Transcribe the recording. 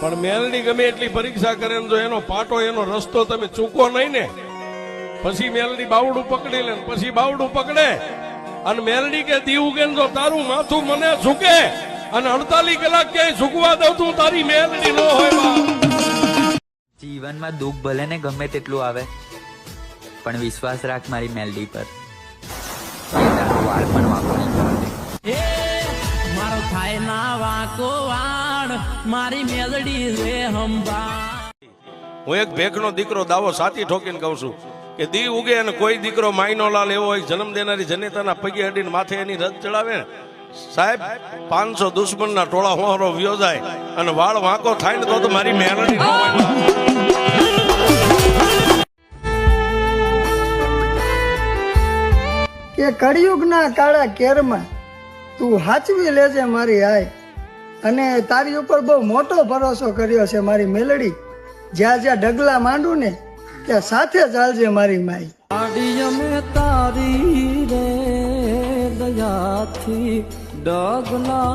પણ મેલડી ગમે એટલી પરીક્ષા કરે ને જો એનો પાટો એનો રસ્તો તમે ચૂકો નહીં ને પછી મેલડી બાવડું પકડી લે પછી બાવડું પકડે અને મેલડી કે દી ઉગે જો તારું માથું મને ઝૂકે અને 48 કલાક ક્યાંય ઝૂકવા દઉં તું તારી મેલડી નો હોય. જીવનમાં દુઃખ ભલે ને ગમે તેટલું આવે પણ વિશ્વાસ રાખ મારી મેલડી પર. વાળ પણ વાંકો નહીં થવા દે. મારો થાય ના વાંકો વાળ મારી મેલડી રે હંબા. હું એક ભેખનો દીકરો દાવો સાચી ઠોકીને કહું છું કે દી ઉગે અને કોઈ દીકરો માયનો લાલ એવો હોય જન્મ દેનારી જનેતાના પગે અડીને માથે એની રથ ચડાવે ને સાહેબ 500 દુશ્મનના ટોળા હોરો વ્યો જાય અને વાળ વાંકો થાય ને તો મારી મેલડી ન હોય. કે કળિયુગના કાળા કેરમાં તું હાચવી લેજે મારી આય અને તારી ઉપર બહુ મોટો ભરોસો કર્યો છે મારી મેલડી. જ્યાં જ્યાં ડગલા માંડું ને ત્યાં સાથે ચાલજે મારી માઈ. અમે તારી રે દયાથી ડગલા